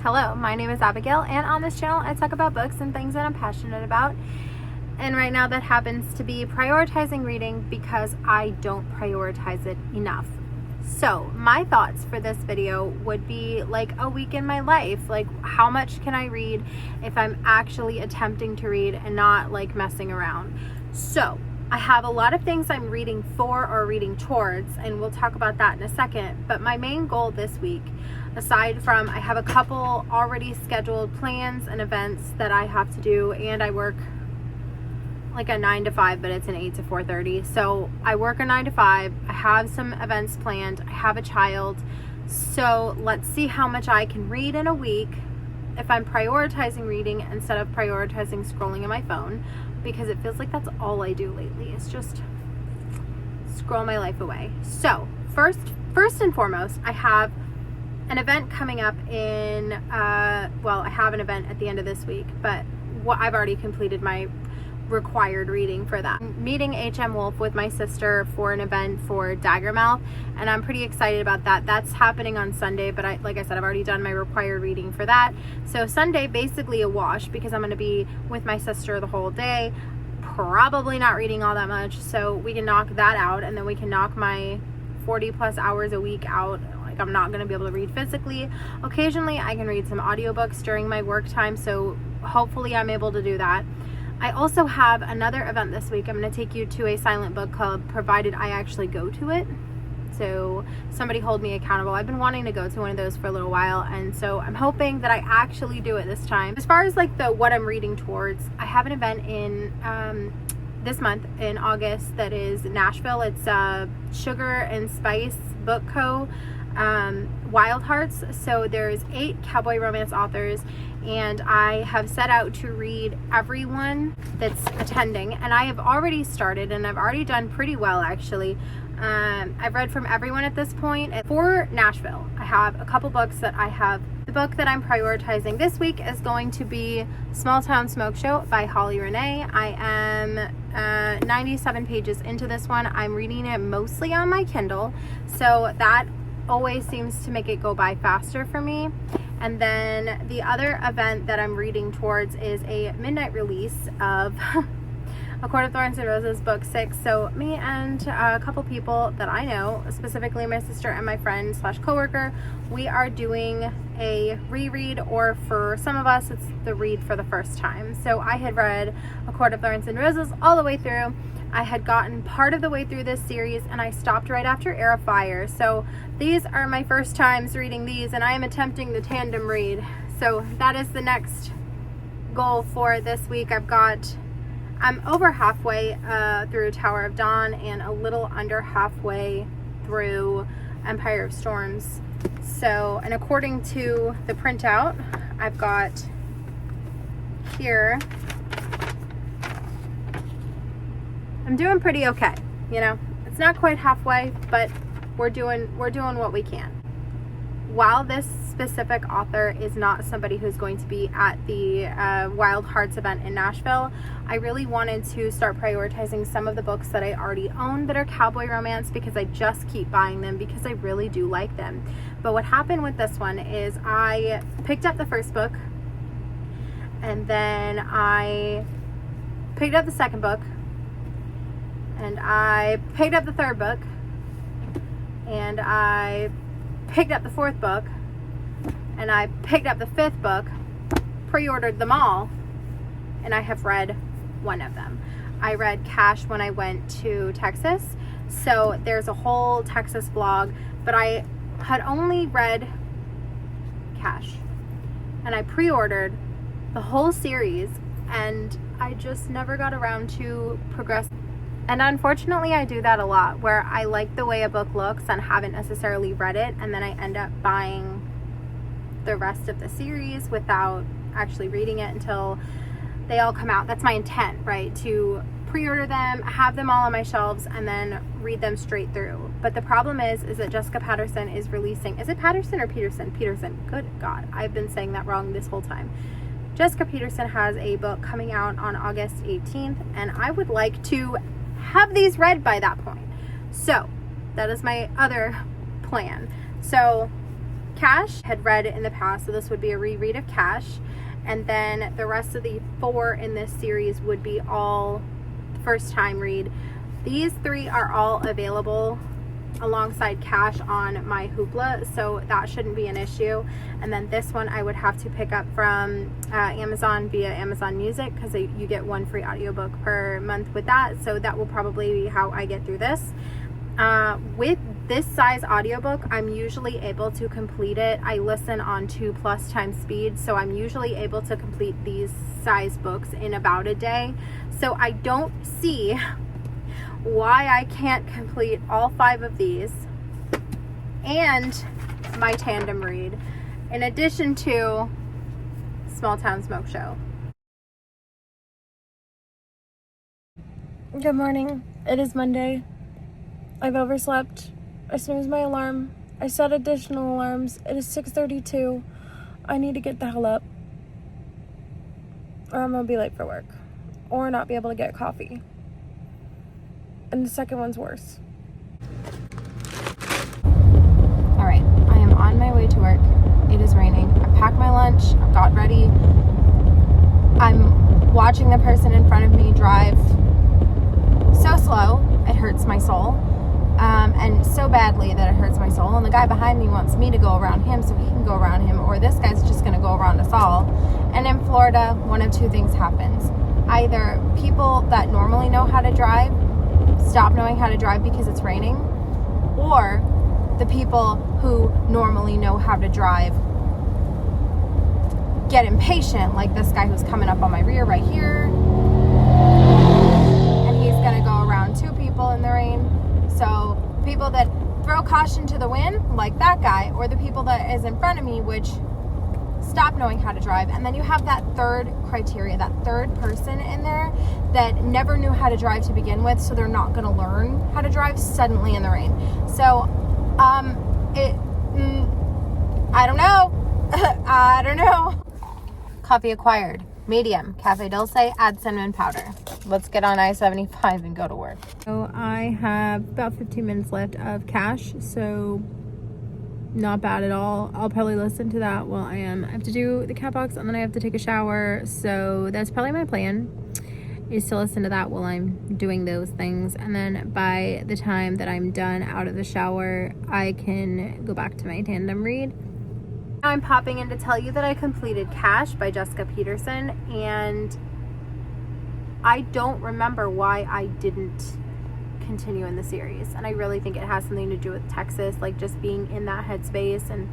Hello, my name is Abigail, and on this channel I talk about books and things that I'm passionate about. And right now that happens to be prioritizing reading because I don't prioritize it enough. So my thoughts for this video would be like a week in my life. Like, how much can I read if I'm actually attempting to read and not like messing around? So I have a lot of things I'm reading for or reading towards, and we'll talk about that in a second. But my main goal this week, aside from I have a couple already scheduled plans and events that I have to do, and I work like a 9 to 5, but it's an 8 to 4:30. So I work a 9 to 5. I have some events planned. I have a child. So let's see how much I can read in a week if I'm prioritizing reading instead of prioritizing scrolling on my phone, because it feels like that's all I do lately. It's just scroll my life away. So first and foremost, I have an event coming up in, I have an event at the end of this week, but I've already completed my required reading for that. I'm meeting Wolfe with my sister for an event for Daggermouth, and I'm pretty excited about that. That's happening on Sunday, but like I said, I've already done my required reading for that. So Sunday, basically a wash, because I'm going to be with my sister the whole day, probably not reading all that much, so we can knock that out, and then we can knock my 40 plus hours a week out. Like, I'm not going to be able to read physically. Occasionally I can read some audiobooks during my work time, so hopefully I'm able to do that. I also have another event this week. I'm going to take you to a silent book club, provided I actually go to it. So somebody hold me accountable. I've been wanting to go to one of those for a little while, and so I'm hoping that I actually do it this time. As far as like what I'm reading towards, I have an event in this month in August that is Nashville. It's Sugar and Spice Book Co. Wild Hearts. So there's 8 cowboy romance authors, and I have set out to read everyone that's attending, and I have already started, and I've already done pretty well actually. I've read from everyone at this point. For Nashville, I have a couple books that I have. The book that I'm prioritizing this week is going to be Small Town Smoke Show by Renee. I am 97 pages into this one. I'm reading it mostly on my Kindle, so that always seems to make it go by faster for me. And then the other event that I'm reading towards is a midnight release of A Court of Thorns and Roses, book 6. So me and a couple people that I know, specifically my sister and my friend / coworker, we are doing a reread, or for some of us, it's the read for the first time. So I had read A Court of Thorns and Roses all the way through. I had gotten part of the way through this series, and I stopped right after Air of Fire. So these are my first times reading these, and I am attempting the tandem read. So that is the next goal for this week. I'm over halfway through Tower of Dawn and a little under halfway through Empire of Storms. So, and according to the printout I've got here, I'm doing pretty okay. You know, it's not quite halfway, but we're doing what we can. While this specific author is not somebody who's going to be at the Wild Hearts event in Nashville, I really wanted to start prioritizing some of the books that I already own that are cowboy romance, because I just keep buying them because I really do like them. But what happened with this one is I picked up the first book, and then I picked up the second book, and I picked up the third book, and I picked up the fourth book, and I picked up the fifth book, pre-ordered them all, and I have read one of them. I read Cash when I went to Texas, so there's a whole Texas blog, but I had only read Cash, and I pre-ordered the whole series, and I just never got around to progress. And unfortunately, I do that a lot, where I like the way a book looks and haven't necessarily read it, and then I end up buying the rest of the series without actually reading it until they all come out. That's my intent, right? To pre-order them, have them all on my shelves, and then read them straight through. But the problem is that Jessica Peterson is releasing, is it Patterson or Peterson? Peterson. Good God, I've been saying that wrong this whole time. Jessica Peterson has a book coming out on August 18th, and I would like to have these read by that point. So that is my other plan. So Cash. I had read in the past, so this would be a reread of Cash. And then the rest of the 4 in this series would be all first time read. These 3 are all available alongside Cash on my Hoopla, so that shouldn't be an issue. And then this one I would have to pick up from Amazon via Amazon Music, because you get 1 free audiobook per month with that, so that will probably be how I get through this. With this size audiobook, I'm usually able to complete it. I listen on 2+ times speed, so I'm usually able to complete these size books in about a day. So I don't see why I can't complete all 5 of these and my tandem read, in addition to Small Town Smoke Show. Good morning. It is Monday. I've overslept. I snoozed my alarm. I set additional alarms. It is 6:32. I need to get the hell up, or I'm gonna be late for work, or not be able to get coffee. And the second one's worse. Alright, I am on my way to work. It is raining. I packed my lunch. I've got ready. I'm watching the person in front of me drive so slow, it hurts my soul. And so badly that it hurts my soul. And the guy behind me wants me to go around him so he can go around him, or this guy's just going to go around us all. And in Florida, one of 2 things happens. Either people that normally know how to drive stop knowing how to drive because it's raining, or the people who normally know how to drive get impatient, like this guy who's coming up on my rear right here, and he's gonna go around 2 people in the rain. So people that throw caution to the wind, like that guy, or the people that is in front of me, which stop knowing how to drive. And then you have that third criteria, that third person in there that never knew how to drive to begin with, so they're not going to learn how to drive suddenly in the rain. So I don't know. I don't know. Coffee acquired. Medium. Cafe Dulce. Add cinnamon powder. Let's get on I-75 and go to work. So I have about 15 minutes left of Cash, so not bad at all. I'll probably listen to that while I have to do the cat box, and then I have to take a shower, so that's probably my plan, is to listen to that while I'm doing those things. And then by the time that I'm done out of the shower, I can go back to my tandem read. Now I'm popping in to tell you that I completed Cash by Jessica Peterson, and I don't remember why I didn't continue in the series, and I really think it has something to do with Texas, like just being in that headspace and,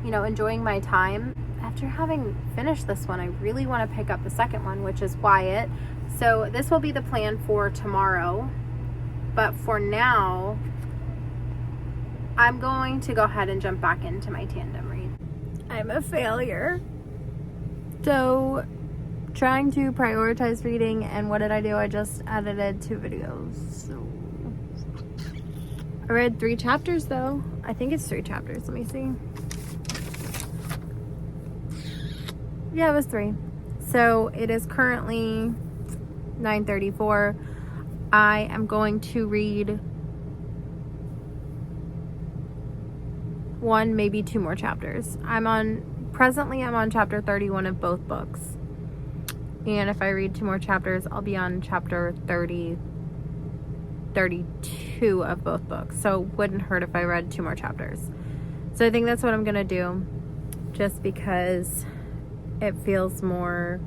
you know, enjoying my time. After having finished this one, I really want to pick up the second one, which is Wyatt. So this will be the plan for tomorrow, but for now I'm going to go ahead and jump back into my tandem read. I'm a failure. So trying to prioritize reading, and what did I do? I just edited 2 videos. So I read 3 chapters though. I think it's 3 chapters. Let me see. Yeah, it was 3. So it is currently 9:34. I am going to read 1, maybe 2 more chapters. Presently I'm on chapter 31 of both books. And if I read 2 more chapters, I'll be on chapter 32 of both books. So it wouldn't hurt if I read 2 more chapters. So I think that's what I'm gonna do, just because it feels more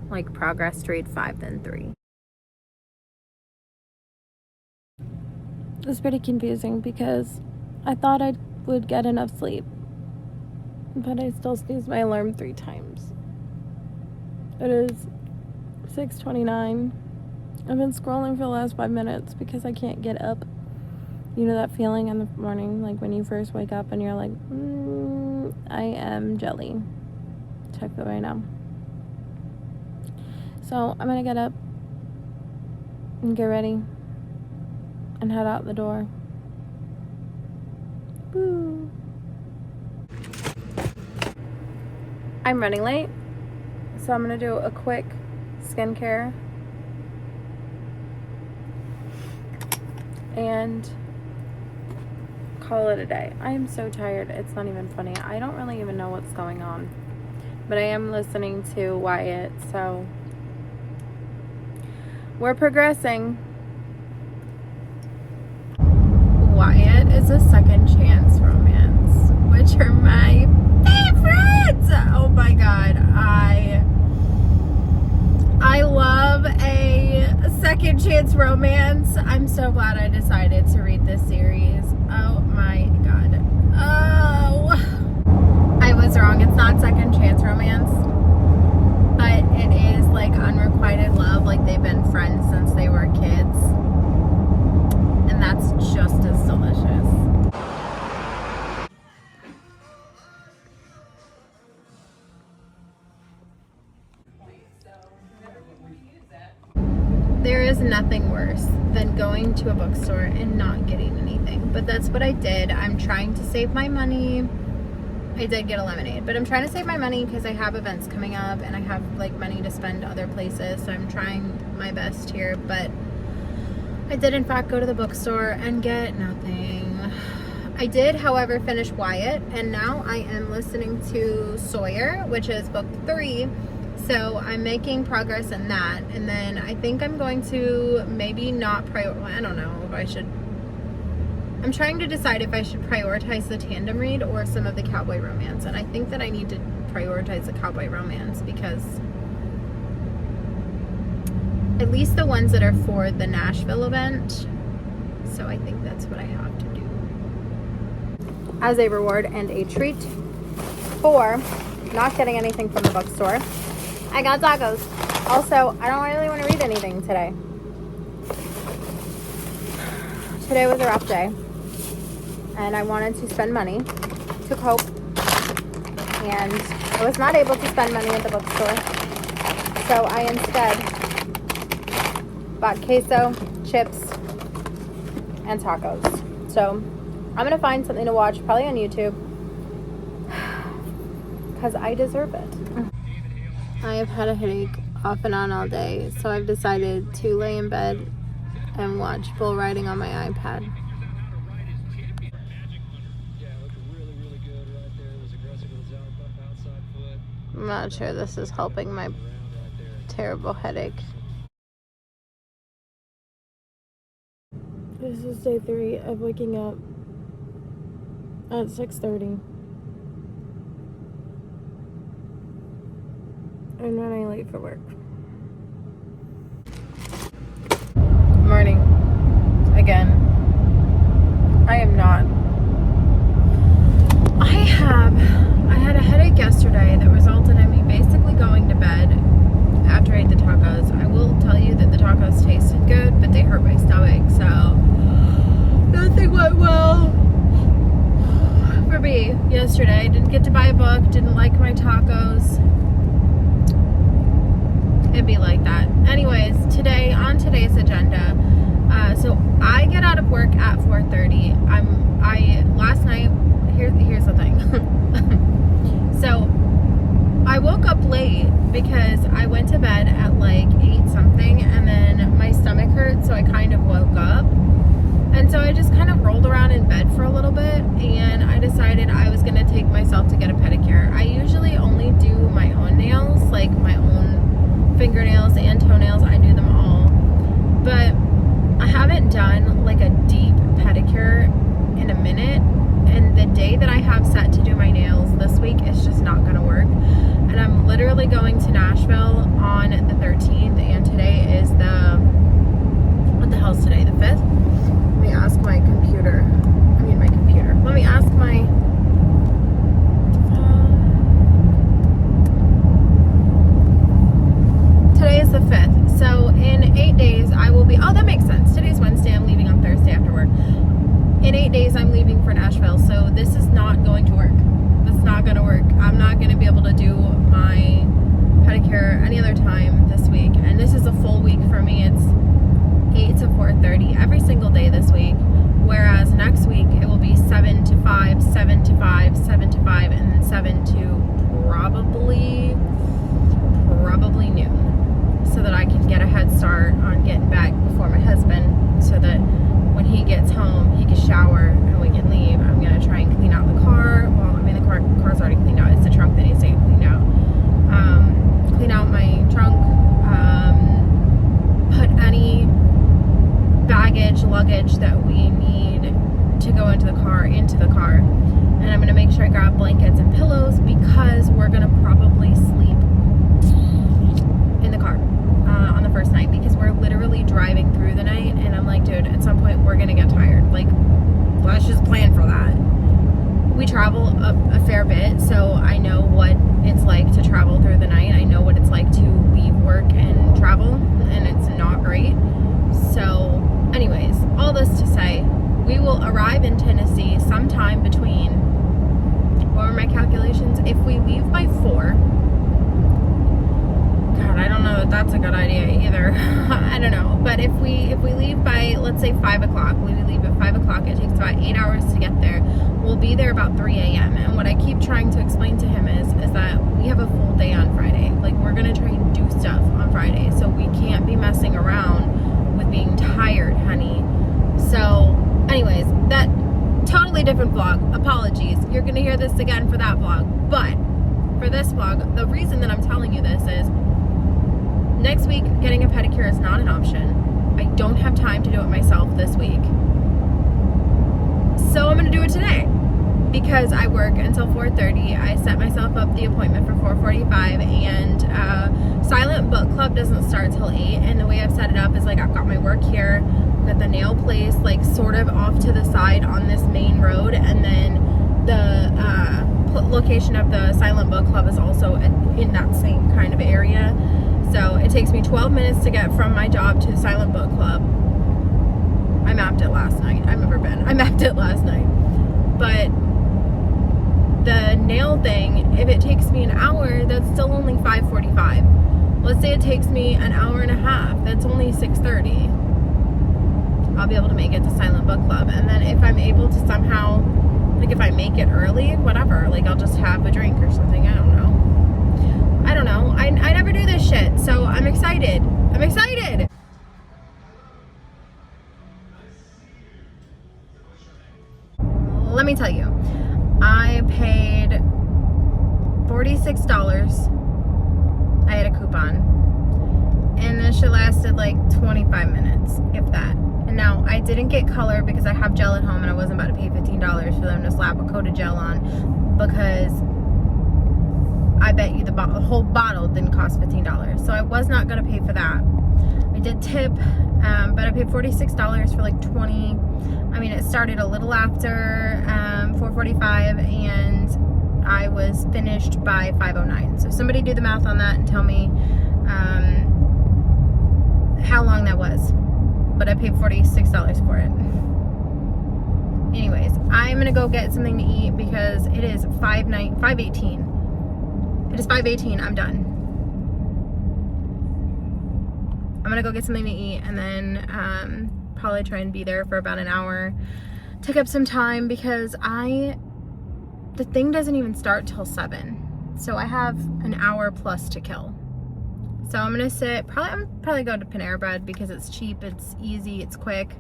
like progress to read 5 than 3. It's pretty confusing because I thought I would get enough sleep, but I still snoozed my alarm 3 times. It is 6:29. I've been scrolling for the last 5 minutes because I can't get up. You know that feeling in the morning, like when you first wake up and you're like, I am jelly. Check that right now. So I'm gonna get up and get ready and head out the door. Woo. I'm running late, so I'm gonna do a quick skincare and call it a day. I am so tired. It's not even funny. I don't really even know what's going on. But I am listening to Wyatt, so we're progressing. Wyatt is a second chance romance, which are my favorites. Oh my god, I love a second chance romance. I'm so glad I decided to read this series. Oh my god. Oh, I was wrong. It's not second chance romance, but it is like unrequited love. Like they've been friends since they were kids, and that's just as delicious. There is nothing worse than going to a bookstore and not getting anything, but that's what I did. I'm trying to save my money. I did get a lemonade, but I'm trying to save my money because I have events coming up and I have like money to spend other places, so I'm trying my best here. But I did in fact go to the bookstore and get nothing. I did, however, finish Wyatt, and now I am listening to Sawyer, which is book 3. So I'm making progress in that, and then I think I'm going to maybe not I don't know if I should. I'm trying to decide if I should prioritize the Tandem read or some of the Cowboy romance, and I think that I need to prioritize the Cowboy romance because at least the ones that are for the Nashville event. So I think that's what I have to do as a reward and a treat for not getting anything from the bookstore. I got tacos. Also, I don't really want to read anything today. Today was a rough day, and I wanted to spend money to cope, and I was not able to spend money at the bookstore, so I instead bought queso, chips, and tacos. So I'm gonna find something to watch, probably on YouTube, because I deserve it. I have had a headache off and on all day, so I've decided to lay in bed and watch bull riding on my iPad. I'm not sure this is helping my terrible headache. This is day 3 of waking up at 6:30. I'm running late for work. Morning. Again. I am not. I had a headache yesterday that resulted in me basically going to bed after I ate the tacos. I will tell you that the tacos tasted good, but they hurt my stomach, so nothing went well for me yesterday. Didn't get to buy a book, didn't like my tacos. It'd be like that. Anyways, on today's agenda, so I get out of work at 4:30. Last night, here's the thing. So I woke up late because I went to bed at like 8 something, and then my stomach hurt, so I kind of woke up. And so I just kind of rolled around in bed for a little bit, and I decided I was going to take myself to get a pedicure. I usually only do my own nails, like my own fingernails and toenails. I do them all. But I haven't done like a deep pedicure in a minute, and the day that I have set to do my nails this week is just not going to work. And I'm literally going to Nashville on the 13th, and today is what the hell's today, the 5th? Let me ask my computer. Let me ask my today is the 5th. So in 8 days I will be, that makes sense. Today's Wednesday, I'm leaving on Thursday after work. In 8 days I'm leaving for Nashville, so this is not going to work. It's not going to work. I'm not going to be able to do my pedicure any other time this week, and this is a full week for me. It's 8 to 4:30 every single day this week, whereas next week it will be 7 to 5, 7 to 5, 7 to 5, and then 7 to probably noon, so that I can get a head start on getting back before my husband, so that when he gets home he can shower and we can leave. let's say 5 o'clock. We leave at 5 o'clock. It takes about 8 hours to get there. We'll be there about 3 a.m. And what I keep trying to explain to him is that we have a full day on Friday. Like, we're going to try and do stuff on Friday. So we can't be messing around with being tired, honey. So, anyways, that totally different vlog. Apologies. You're going to hear this again for that vlog. But for this vlog, the reason that I'm telling you this is next week, getting a pedicure is not an option. I don't have time to do it myself this week. So I'm going to do it today because I work until 4:30. I set myself up the appointment for 4:45, and Silent Book Club doesn't start till 8. And the way I've set it up is like I've got my work here, I've got the nail place like sort of off to the side on this main road, and then the location of the Silent Book Club is also in that same kind of area. So it takes me 12 minutes to get from my job to the Silent Book Club. I mapped it last night. I mapped it last night. But the nail thing, if it takes me an hour, that's still only 5:45. Let's say it takes me an hour and a half. That's only 6:30. I'll be able to make it to Silent Book Club. And then if I'm able to somehow, like if I make it early, whatever, like I'll just have a drink or something. I don't know. I never do this shit. So I'm excited. Let me tell you, I paid $46. I had a coupon, and this shit lasted like 25 minutes, if that. And now I didn't get color because I have gel at home, and I wasn't about to pay $15 for them to slap a coat of gel on, because I bet you the whole bottle didn't cost $15. So I was not going to pay for that. I did tip, but I paid $46 for like 20. I mean, it started a little after 4:45, and I was finished by 5:09. So somebody do the math on that and tell me how long that was. But I paid $46 for it. Anyways, I'm going to go get something to eat because it is 5:18. It is 5:18. I'm done. I'm gonna go get something to eat, and then probably try and be there for about an hour. Take up some time because the thing doesn't even start till 7. So I have an hour plus to kill. So I'm gonna sit, probably go to Panera Bread because it's cheap, it's easy, it's quick.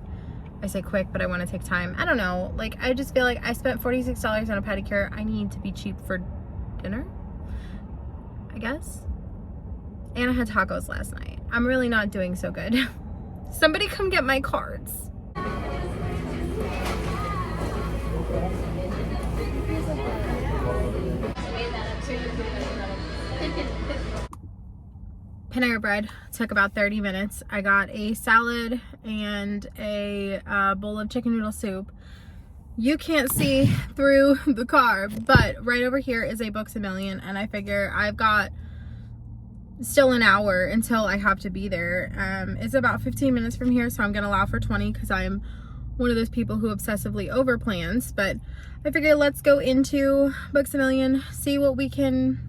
I say quick, but I want to take time. I don't know. Like, I just feel like I spent $46 on a pedicure. I need to be cheap for dinner, I guess. And I had tacos last night. I'm really not doing so good. Somebody come get my cards. Panera Bread took about 30 minutes. I got a salad and a bowl of chicken noodle soup. You can't see through the car, but right over here is a Books A Million, and I figure I've got still an hour until I have to be there. It's about 15 minutes from here, so I'm gonna allow for 20 because I'm one of those people who obsessively over plans. But I figure let's go into Books A Million, see what we can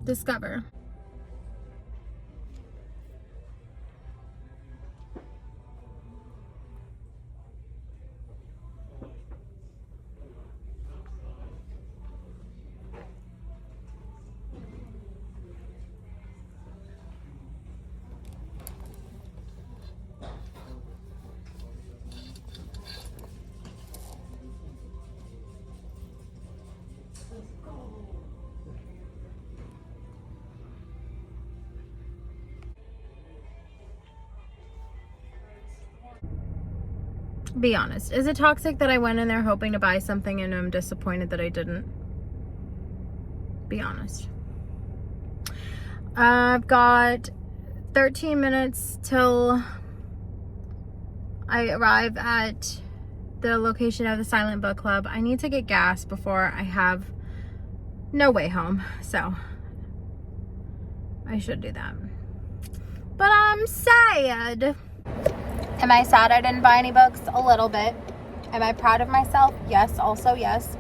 discover. Be honest. Is it toxic that I went in there hoping to buy something and I'm disappointed that I didn't? Be honest. I've got 13 minutes till I arrive at the location of the Silent Book Club. I need to get gas before I have no way home. So I should do that. But I'm sad. Am I sad I didn't buy any books? A little bit. Am I proud of myself? Yes, also yes.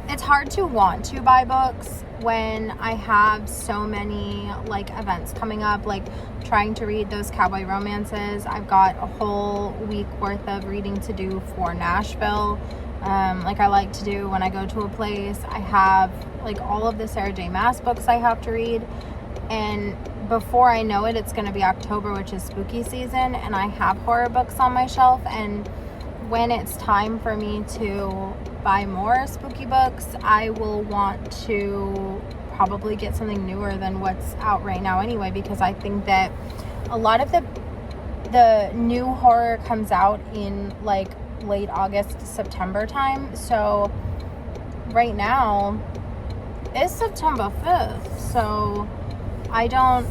It it's hard to want to buy books when I have so many like events coming up, like trying to read those cowboy romances. I've got a whole week worth of reading to do for Nashville, like I like to do when I go to a place. I have like all of the Sarah J. Maas books I have to read, and before I know it, it's going to be October, which is spooky season, and I have horror books on my shelf. And when it's time for me to buy more spooky books, I will want to probably get something newer than what's out right now anyway, because I think that a lot of the new horror comes out in like late August, September time. So right now it's September 5th, so I don't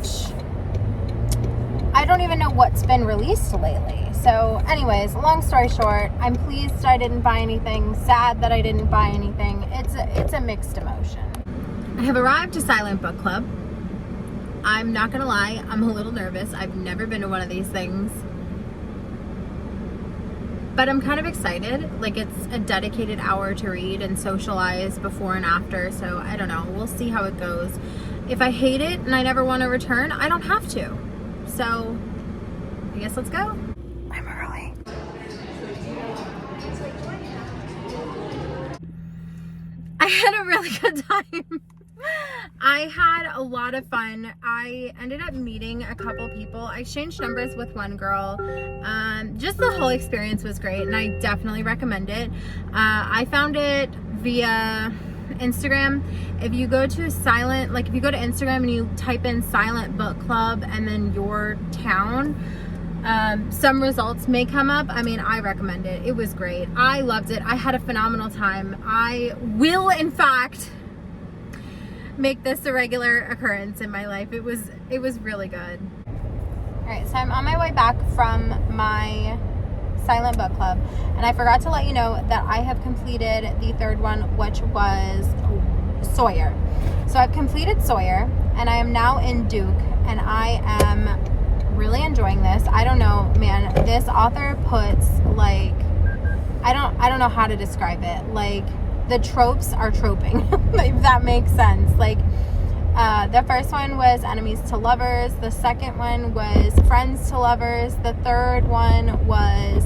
even know what's been released lately. So anyways, long story short, I'm pleased I didn't buy anything, sad that I didn't buy anything. It's a mixed emotion. I have arrived to Silent Book Club. I'm not gonna lie, I'm a little nervous. I've never been to one of these things, but I'm kind of excited. Like, it's a dedicated hour to read and socialize before and after, so I don't know, we'll see how it goes. If I hate it and I never want to return, I don't have to. So I guess let's go. I'm early. I had a really good time. I had a lot of fun. I ended up meeting a couple people. I exchanged numbers with one girl. Just the whole experience was great, and I definitely recommend it. I found it via Instagram. If you go to Instagram and you type in Silent Book Club and then your town, some results may come up. I mean, I recommend it. It was great. I loved it. I had a phenomenal time. I will, in fact, make this a regular occurrence in my life. It was really good. All right, so I'm on my way back from my Silent Book Club, and I forgot to let you know that I have completed the third one, which was Sawyer. So I've completed Sawyer, and I am now in Duke, and I am really enjoying this. I don't know, man, this author puts, like, I don't know how to describe it. Like, the tropes are troping, if that makes sense. Like, the first one was enemies to lovers. The second one was friends to lovers. The third one was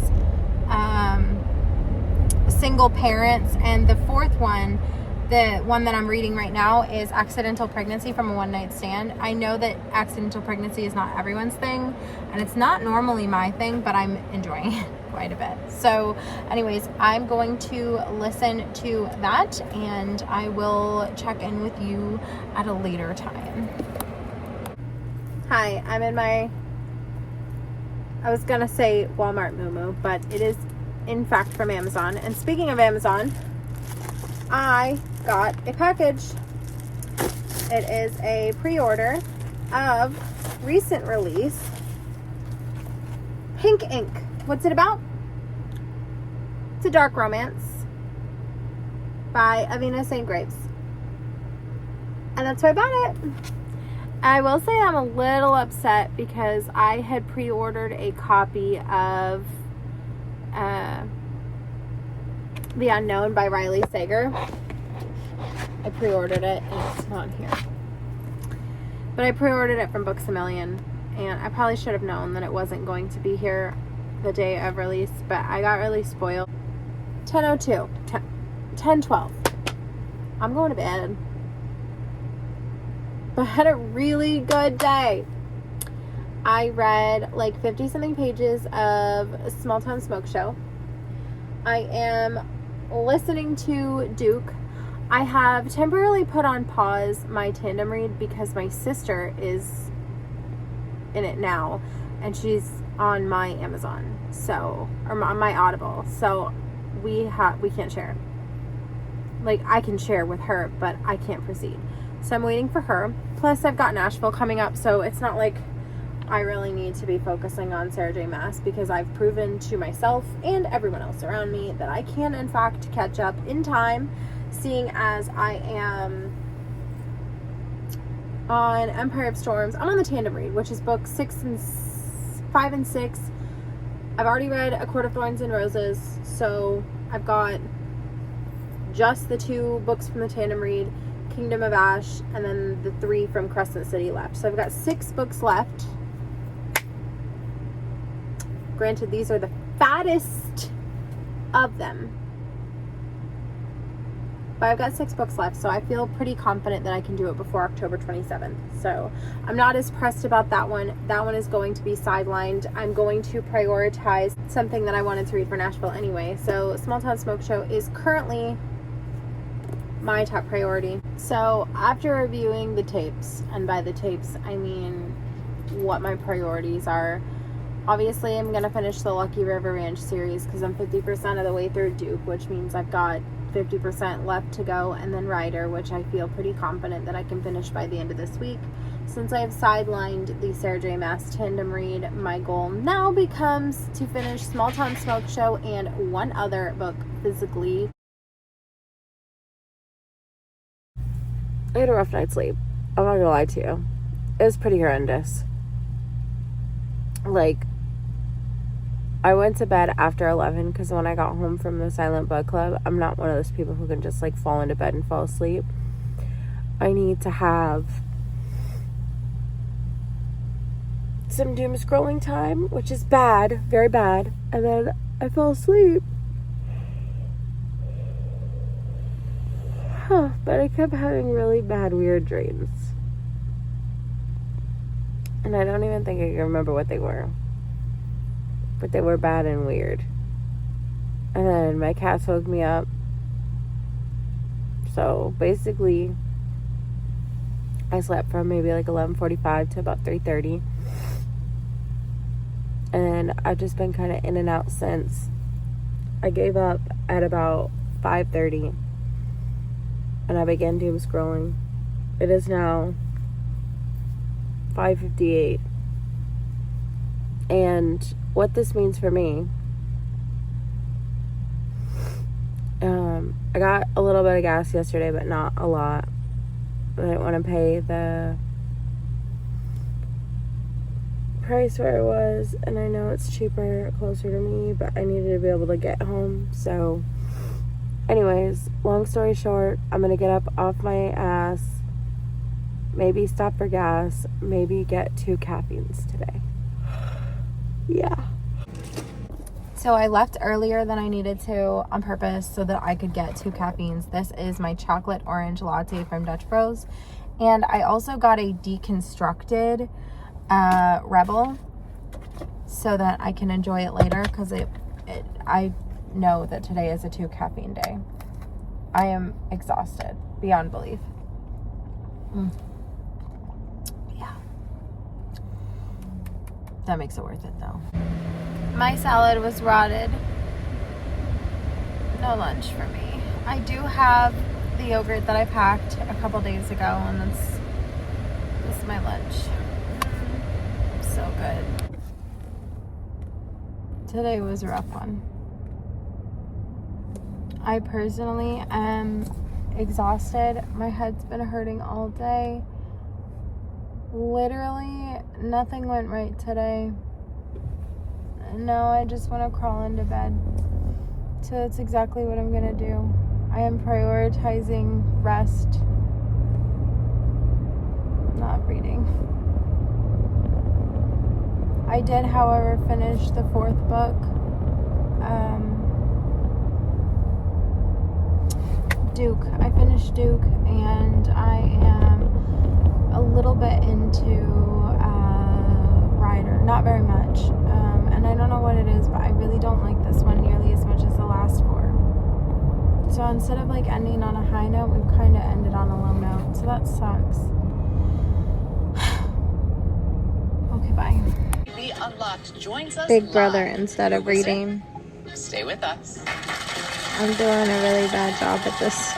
single parents. And the fourth one, the one that I'm reading right now, is accidental pregnancy from a one-night stand. I know that accidental pregnancy is not everyone's thing, and it's not normally my thing, but I'm enjoying it quite a bit. So anyways, I'm going to listen to that, and I will check in with you at a later time. Hi, I'm in my, I was gonna say Walmart Moo, but it is in fact from Amazon. And speaking of Amazon, I got a package. It is a pre-order of recent release Pink Ink. What's it about? It's a dark romance by Avina St. Graves. And that's why I bought it. I will say I'm a little upset because I had pre-ordered a copy of The Unknown by Riley Sager. I pre-ordered it and it's not here. But I pre-ordered it from Books A Million, and I probably should have known that it wasn't going to be here the day of release, but I got really spoiled. 10:02, 10:12. I'm going to bed. But I had a really good day. I read like 50 something pages of Small Town Smoke Show. I am listening to Duke. I have temporarily put on pause my Tandem read because my sister is in it now, and she's on my Amazon, so, or on my Audible, so we can't share. Like, I can share with her, but I can't proceed. So I'm waiting for her. Plus, I've got Nashville coming up, so it's not like I really need to be focusing on Sarah J. Maas, because I've proven to myself and everyone else around me that I can, in fact, catch up in time, seeing as I am on Empire of Storms. I'm on the Tandem read, which is books 5 and 6. I've already read A Court of Thorns and Roses, so I've got just the 2 books from the Tandem read, Kingdom of Ash, and then the 3 from Crescent City left. So I've got 6 books left. Granted, these are the fattest of them. But I've got 6 books left, so I feel pretty confident that I can do it before October 27th. So I'm not as pressed about that one. That one is going to be sidelined. I'm going to prioritize something that I wanted to read for Nashville anyway. So Small Town Smoke Show is currently my top priority. So after reviewing the tapes, and by the tapes I mean what my priorities are, obviously I'm going to finish the Lucky River Ranch series because I'm 50% of the way through Duke, which means I've got 50% left to go, and then Ryder, which I feel pretty confident that I can finish by the end of this week. Since I have sidelined the Sarah J. Maas Tandem read, my goal now becomes to finish Small Town Smoke Show and one other book physically. I had a rough night's sleep. I'm not gonna lie to you. It was pretty horrendous. Like, I went to bed after 11 because when I got home from the Silent Book Club, I'm not one of those people who can just like fall into bed and fall asleep. I need to have some doom scrolling time, which is bad, very bad, and then I fell asleep. But I kept having really bad, weird dreams. And I don't even think I can remember what they were. But they were bad and weird. And then my cats woke me up. So basically, I slept from maybe like 11:45 to about 3:30. And I've just been kind of in and out since. I gave up at about 5:30. And I began doom scrolling. It is now 5:58. And what this means for me, I got a little bit of gas yesterday, but not a lot. I didn't want to pay the price where it was, and I know it's cheaper closer to me, but I needed to be able to get home. So anyways, long story short, I'm gonna get up off my ass, maybe stop for gas, maybe get 2 caffeines today. Yeah. So I left earlier than I needed to on purpose so that I could get 2 caffeines. This is my chocolate orange latte from Dutch Bros. And I also got a deconstructed Rebel so that I can enjoy it later, because I know that today is a 2 caffeine day. I am exhausted beyond belief. Yeah. That makes it worth it though. My salad was rotted. No lunch for me. I do have the yogurt that I packed a couple days ago, and this is my lunch. So good. Today was a rough one. I personally am exhausted. My head's been hurting all day. Literally nothing went right today. No, I just want to crawl into bed. So that's exactly what I'm gonna do. I am prioritizing rest, not reading. I did, however, finish the 4th book. Duke. I finished Duke, and I am a little bit into Ryder. Not very much. And I don't know what it is, but I really don't like this one nearly as much as the last 4. So instead of like ending on a high note, we've kind of ended on a low note. So that sucks. Okay, bye. The Unlocked joins us Big Brother live. instead of reading. Stay with us. I'm doing a really bad job at this.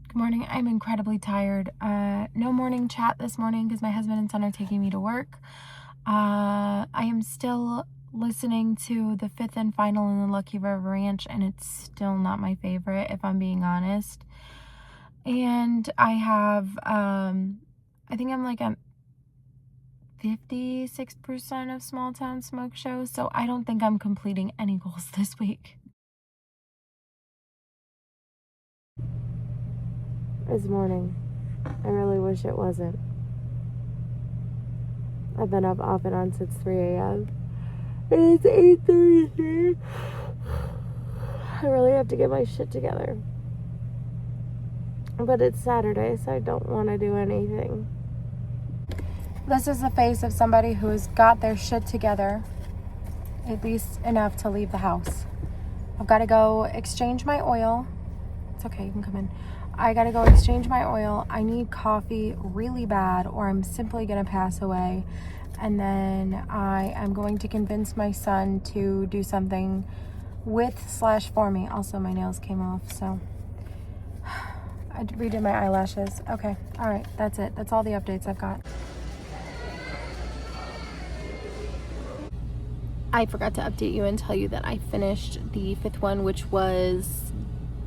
Good morning. I'm incredibly tired. No morning chat this morning because my husband and son are taking me to work. I am still listening to the 5th and final in the Lucky River Ranch, and it's still not my favorite, if I'm being honest. And I have, I think I'm like at 56% of small town smoke shows, so I don't think I'm completing any goals this week. It's morning. I really wish it wasn't. I've been up off and on since 3 a.m. and it's 8:33. I really have to get my shit together. But it's Saturday, so I don't want to do anything. This is the face of somebody who's got their shit together, at least enough to leave the house. I've got to go exchange my oil. It's okay, you can come in. I got to go exchange my oil. I need coffee really bad, or I'm simply going to pass away. And then I am going to convince my son to do something with/for me. Also, my nails came off, so I redid my eyelashes. Okay, all right, that's it. That's all the updates I've got. I forgot to update you and tell you that I finished the 5th one, which was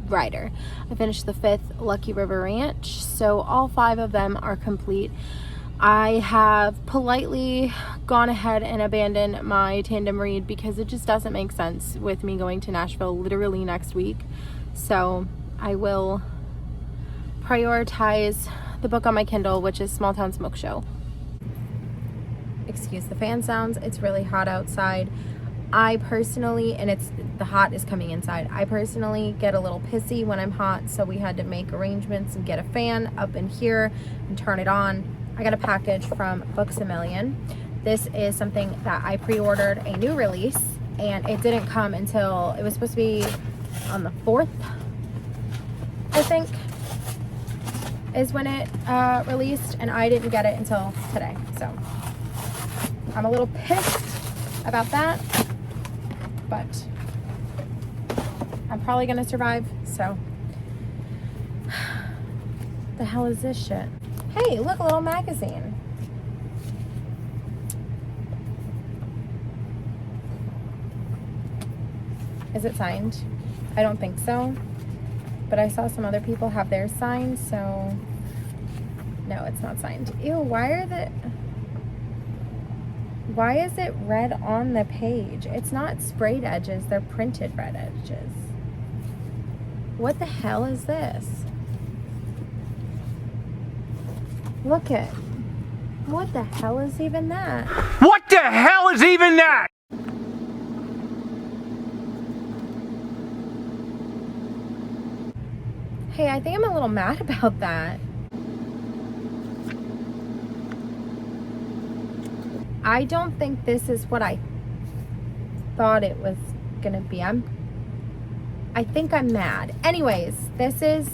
Ryder. I finished the 5th, Lucky River Ranch, so all 5 of them are complete. I have politely gone ahead and abandoned my tandem read because it just doesn't make sense with me going to Nashville literally next week. So I will prioritize the book on my Kindle, which is Small Town Smoke Show. Excuse the fan sounds. It's really hot outside. I personally, and the hot is coming inside, I personally get a little pissy when I'm hot, so we had to make arrangements and get a fan up in here and turn it on. I got a package from Books A Million. This is something that I pre-ordered, a new release, and it didn't come until, it was supposed to be on the 4th, I think, is when it released, and I didn't get it until today. So I'm a little pissed about that, but I'm probably gonna survive. So the hell is this shit? Hey, look, a little magazine. Is it signed? I don't think so, but I saw some other people have theirs signed, so no, it's not signed. Ew, why is it red on the page? It's not sprayed edges, they're printed red edges. What the hell is this? Look it. What the hell is even that? What the hell is even that? Hey, I think I'm a little mad about that. I don't think this is what I thought it was gonna be. I think I'm mad. Anyways, this is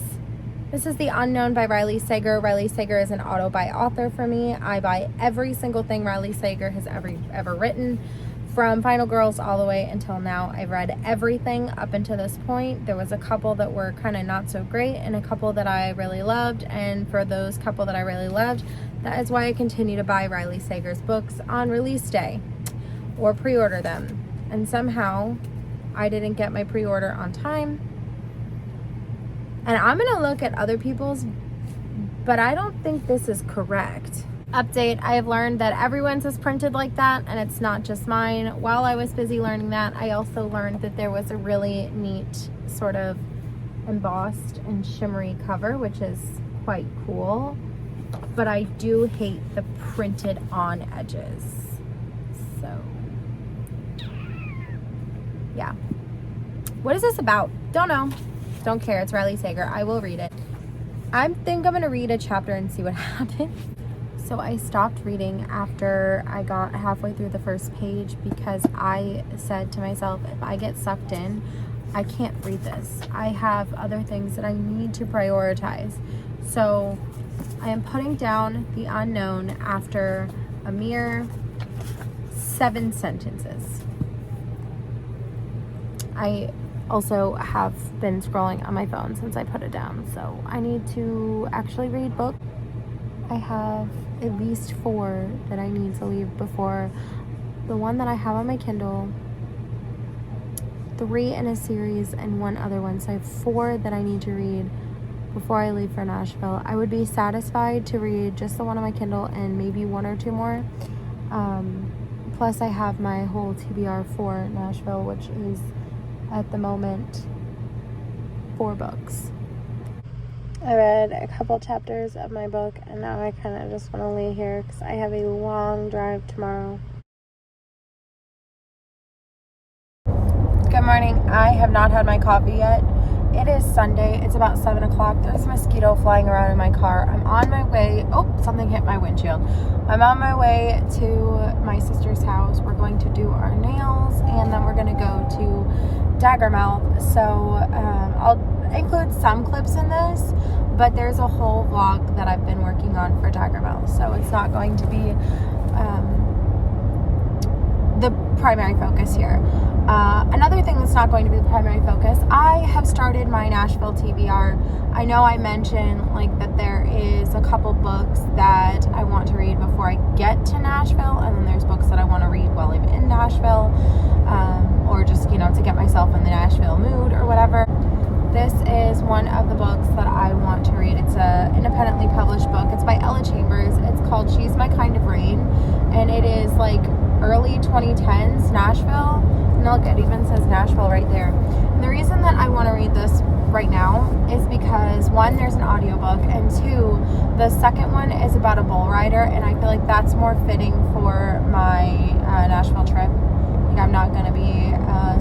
The Unknown by Riley Sager. Riley Sager is an auto-buy author for me. I buy every single thing Riley Sager has ever written. From Final Girls all the way until now, I've read everything up until this point. There was a couple that were kind of not so great and a couple that I really loved. And for those couple that I really loved, that is why I continue to buy Riley Sager's books on release day or pre-order them. And somehow I didn't get my pre-order on time. And I'm going to look at other people's, but I don't think this is correct. Update, I have learned that everyone's is printed like that, and it's not just mine. While I was busy learning that, I also learned that there was a really neat sort of embossed and shimmery cover, which is quite cool. But I do hate the printed on edges. So, yeah. What is this about? Don't know. Don't care. It's Riley Sager. I will read it. I think I'm going to read a chapter and see what happens. So I stopped reading after I got halfway through the first page because I said to myself, if I get sucked in, I can't read this. I have other things that I need to prioritize. So I am putting down The Unknown after a mere 7 sentences. I also have been scrolling on my phone since I put it down, so I need to actually read books. I have at least 4 that I need to leave before the one that I have on my Kindle, 3 in a series, and 1 other one. So I have 4 that I need to read before I leave for Nashville. I would be satisfied to read just the one on my Kindle and maybe 1 or 2 more. Plus I have my whole TBR for Nashville, which is at the moment 4 books. I read a couple chapters of my book, and now I kind of just want to lay here because I have a long drive tomorrow. Good morning. I have not had my coffee yet. It is Sunday. It's about 7 o'clock. There's a mosquito flying around in my car. I'm on my way. Oh, something hit my windshield. I'm on my way to my sister's house. We're going to do our nails, and then we're going to go to Daggermouth. So I'll include some clips in this, but there's a whole vlog that I've been working on for Daggermouth. So it's not going to be the primary focus here. Another thing that's not going to be the primary focus, I have started my Nashville TBR. I know I mentioned that there is a couple books that I want to read before I get to Nashville, and then there's books that I want to read while I'm in Nashville, or just, to get myself in the Nashville mood or whatever. This is one of the books that I want to read. It's an independently published book. It's by Ella Chambers. It's called She's My Kind of Rain, and it is early 2010s Nashville. And look, it even says Nashville right there. And the reason that I want to read this right now is because, one, there's an audiobook, and two, the second one is about a bull rider, and I feel like that's more fitting for my Nashville trip. I'm not going to be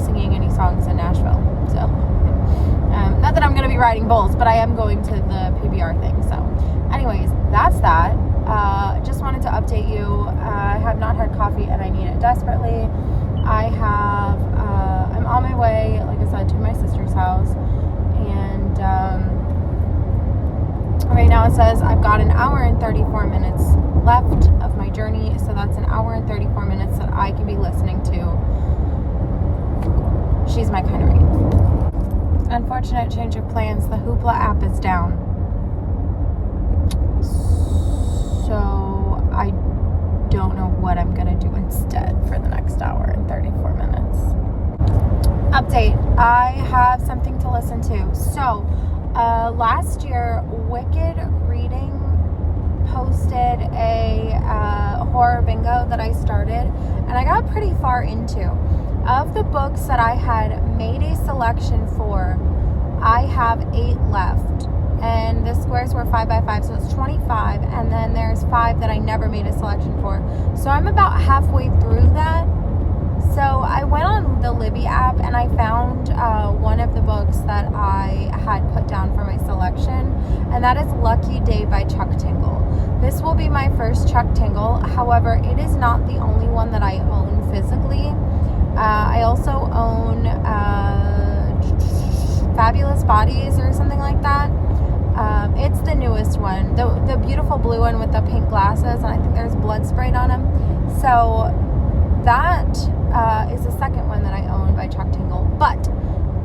singing any songs in Nashville, so not that I'm going to be riding bulls, but I am going to the PBR thing. So anyways, that's that. Just wanted to update you. I have not had coffee and I need it desperately. I'm on my way, like I said, to my sister's house, and right now it says I've got an hour and 34 minutes left of my journey, so that's an hour and 34 minutes that I can be listening to She's My Kind of Rain. Unfortunate change of plans. The Hoopla app is down, so I don't know what I'm gonna do instead for the next hour and 34 minutes. Update. I have something to listen to. So last year, Wicked Reading posted a horror bingo that I started, and I got pretty far into. Of the books that I had made a selection for, I have 8 left, and the squares were 5 by 5, so it's 25, and then there's 5 that I never made a selection for. So I'm about halfway through that. So I went on the Libby app and I found one of the books that I had put down for my selection, and that is Lucky Day by Chuck Tingle. This will be my first Chuck Tingle. However, it is not the only one that I own physically. I also own Fabulous Bodies or something like that. It's the newest one, the beautiful blue one with the pink glasses, and I think there's blood sprayed on them. So that is the second one that I own by Chuck Tingle. But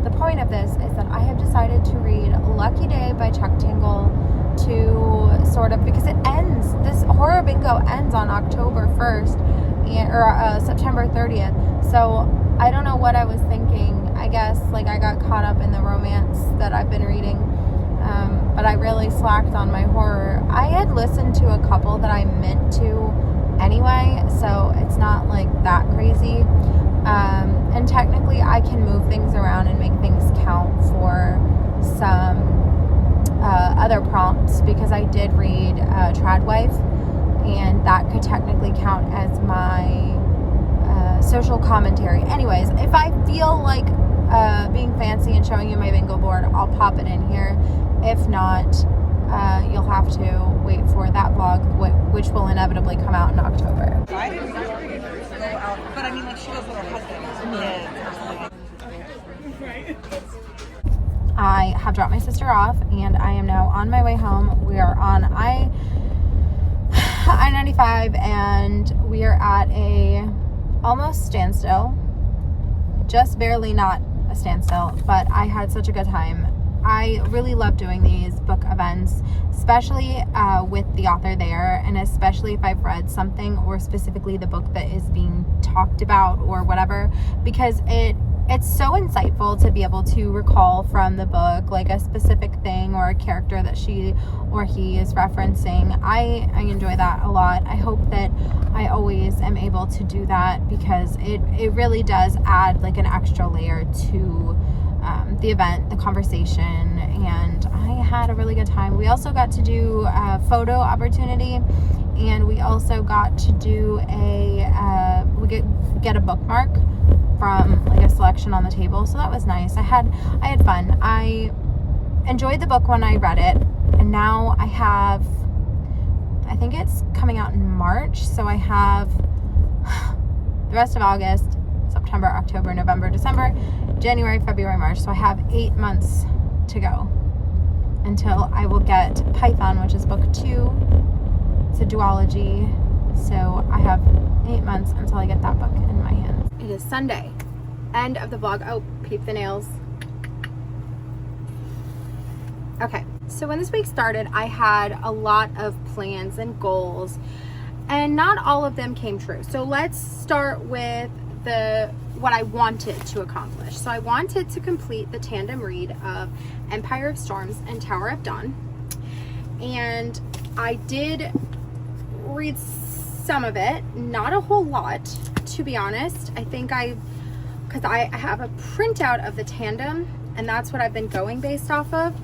the point of this is that I have decided to read Lucky Day by Chuck Tingle to sort of, because it ends, this horror bingo ends on October 1st or September 30th. So I don't know what I was thinking. I guess I got caught up in the romance that I've been reading, but I really slacked on my horror. I had listened to a couple that I meant to anyway, so it's not that crazy. And technically I can move things around and make things count for some other prompts, because I did read Tradwife, and that could technically count as my social commentary. Anyways, if I feel like being fancy and showing you my bingo board, I'll pop it in here. If not, you'll have to wait for that vlog, which will inevitably come out in October. But I mean, she goes with her husband. Yeah. Right. I have dropped my sister off, and I am now on my way home. We are on I-95, and we are at a almost standstill. Just barely not a standstill, but I had such a good time. I really love doing these book events, especially with the author there, and especially if I've read something, or specifically the book that is being talked about or whatever, because it it's so insightful to be able to recall from the book like a specific thing or a character that she or he is referencing. I enjoy that a lot. I hope that I always am able to do that, because it really does add like an extra layer to the event, the conversation, and I had a really good time. We also got to do a photo opportunity, and we also got to do get a bookmark from like a selection on the table, so that was nice. I had fun. I enjoyed the book when I read it, and now I think it's coming out in March, so I have the rest of August, September, October, November, December, January, February, March. So I have 8 months to go until I will get Python, which is book 2. It's a duology. So I have 8 months until I get that book in my hands. It is Sunday. End of the vlog. Oh, peep the nails. Okay. So when this week started, I had a lot of plans and goals, and not all of them came true. So let's start with what I wanted to accomplish. So I wanted to complete the tandem read of Empire of Storms and Tower of Dawn, and I did read some of it, not a whole lot, to be honest. I think because I have a printout of the tandem, and that's what I've been going based off of,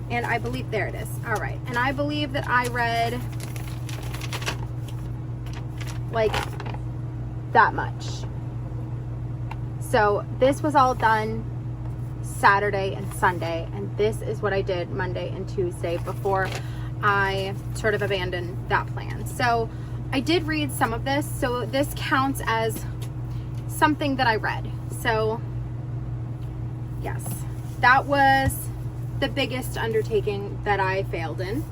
and I believe, there it is. All right, and I believe that I read like that much. So this was all done Saturday and Sunday, and this is what I did Monday and Tuesday before I sort of abandoned that plan. So I did read some of this, so this counts as something that I read. So yes, that was the biggest undertaking that I failed in.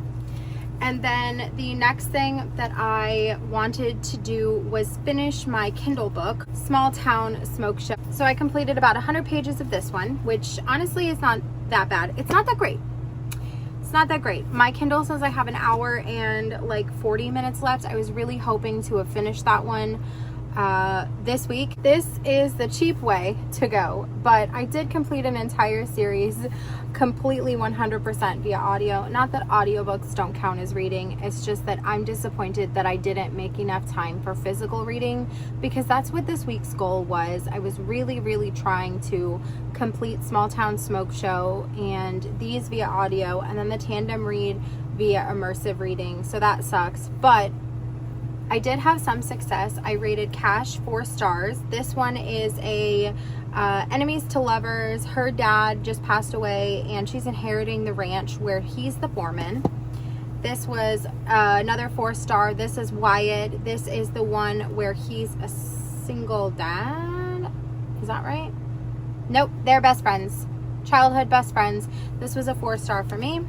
And then the next thing that I wanted to do was finish my Kindle book, Small Town Smoke Show. So I completed about 100 pages of this one, which honestly is not that bad. It's not that great. It's not that great. My Kindle says I have an hour and like 40 minutes left. I was really hoping to have finished that one this week. This is the cheap way to go, but I did complete an entire series completely 100% via audio. Not that audiobooks don't count as reading, it's just that I'm disappointed that I didn't make enough time for physical reading, because that's what this week's goal was. I was really trying to complete Small Town Smoke Show and these via audio, and then the tandem read via immersive reading, so that sucks, but I did have some success. I rated Cash 4 stars. This one is a enemies to lovers. Her dad just passed away, and she's inheriting the ranch where he's the foreman. This was another 4-star. This is Wyatt. This is the one where he's a single dad. Is that right? Nope, they're best friends. Childhood best friends. This was a 4-star for me.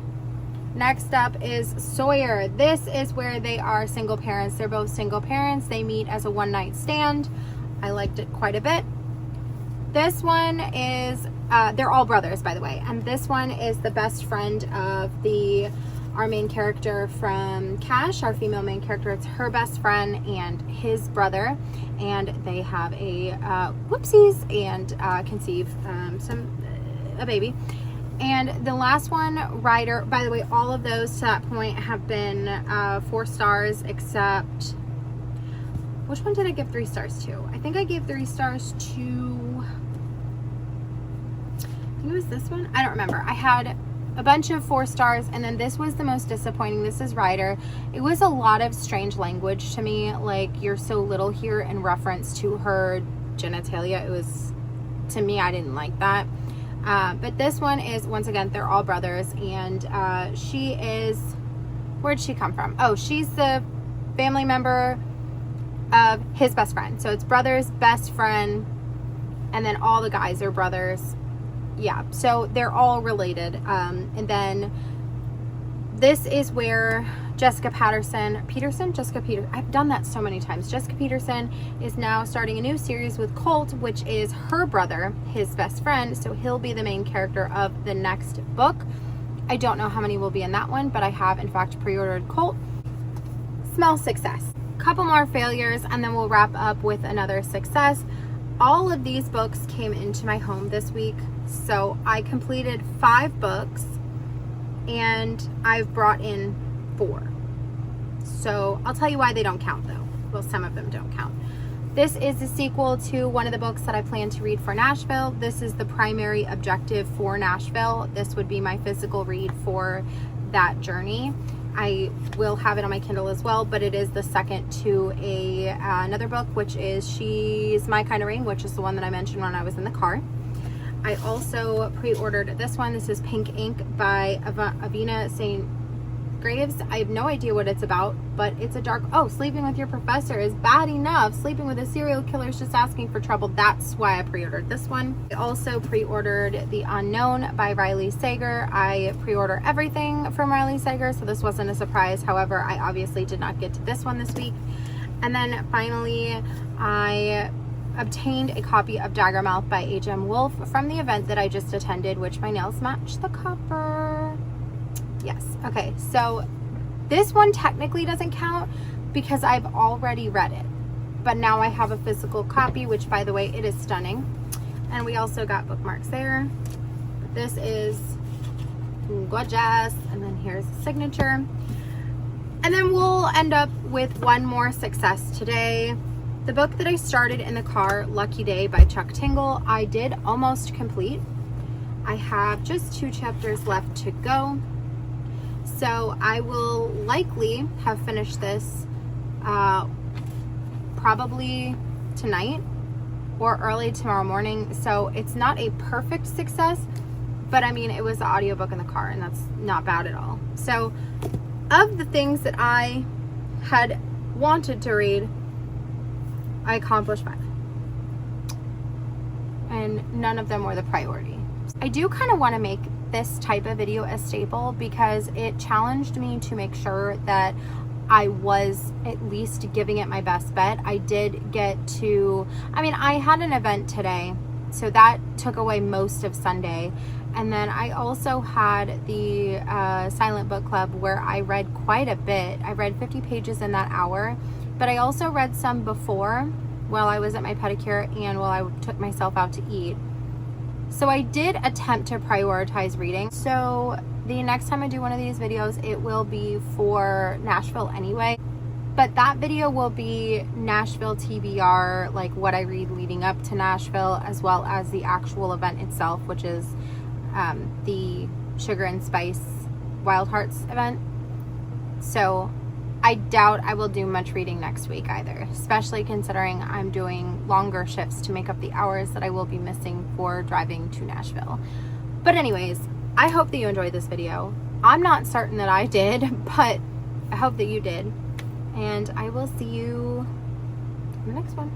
Next up is Sawyer. This is where they are single parents. They're both single parents. They meet as a one-night stand. I liked it quite a bit. This one is, they're all brothers, by the way. And this one is the best friend of our main character from Cash, our female main character. It's her best friend and his brother. And they have a whoopsies and conceive a baby. And the last one, Ryder, by the way, all of those to that point have been 4 stars, except, which one did I give 3 stars to? I think I gave 3 stars to, I think it was this one. I don't remember. I had a bunch of 4 stars, and then this was the most disappointing. This is Ryder. It was a lot of strange language to me, like "you're so little" here in reference to her genitalia. It was, to me, I didn't like that. But this one is, once again, they're all brothers, and she is, where'd she come from? Oh, she's the family member of his best friend. So it's brother's best friend, and then all the guys are brothers. Yeah, so they're all related. And then this is where Jessica Peterson, I've done that so many times. Jessica Peterson is now starting a new series with Colt, which is her brother, his best friend. So he'll be the main character of the next book. I don't know how many will be in that one, but I have in fact pre-ordered Colt. Small success. Couple more failures, and then we'll wrap up with another success. all of these books came into my home this week. So I completed 5 books and I've brought in 4. So I'll tell you why they don't count though. Well, some of them don't count. This is a sequel to one of the books that I plan to read for Nashville. This is the primary objective for Nashville. This would be my physical read for that journey. I will have it on my Kindle as well, but it is the second to another book, which is She's My Kind of Rain, which is the one that I mentioned when I was in the car. I also pre-ordered this one. This is Pink Ink by Avina St. Graves. I have no idea what it's about, but it's a dark, sleeping with your professor is bad enough. Sleeping with a serial killer is just asking for trouble. That's why I pre-ordered this one. I also pre-ordered The Unknown by Riley Sager. I pre-order everything from Riley Sager, so this wasn't a surprise. However, I obviously did not get to this one this week. And then finally, I obtained a copy of Daggermouth by H.M. Wolfe from the event that I just attended, which my nails match the cover. Yes. Okay. So this one technically doesn't count because I've already read it, but now I have a physical copy, which by the way, it is stunning. And we also got bookmarks there. This is gorgeous. And then here's the signature. And then we'll end up with one more success today. The book that I started in the car, Lucky Day by Chuck Tingle, I did almost complete. I have just 2 chapters left to go. So I will likely have finished this probably tonight or early tomorrow morning. So it's not a perfect success, but I mean, it was the audiobook in the car and that's not bad at all. So of the things that I had wanted to read, I accomplished 5. And none of them were the priority. I do kind of want to make this type of video a staple because it challenged me to make sure that I was at least giving it my best bet. I did get to, I had an event today, so that took away most of Sunday. And then I also had the Silent Book Club where I read quite a bit. I read 50 pages in that hour, but I also read some before while I was at my pedicure and while I took myself out to eat. So I did attempt to prioritize reading. So the next time I do one of these videos, it will be for Nashville anyway. But that video will be Nashville TBR, like what I read leading up to Nashville, as well as the actual event itself, which is the Sugar and Spice Wild Hearts event. So I doubt I will do much reading next week either, especially considering I'm doing longer shifts to make up the hours that I will be missing for driving to Nashville. But anyways, I hope that you enjoyed this video. I'm not certain that I did, but I hope that you did. And I will see you in the next one.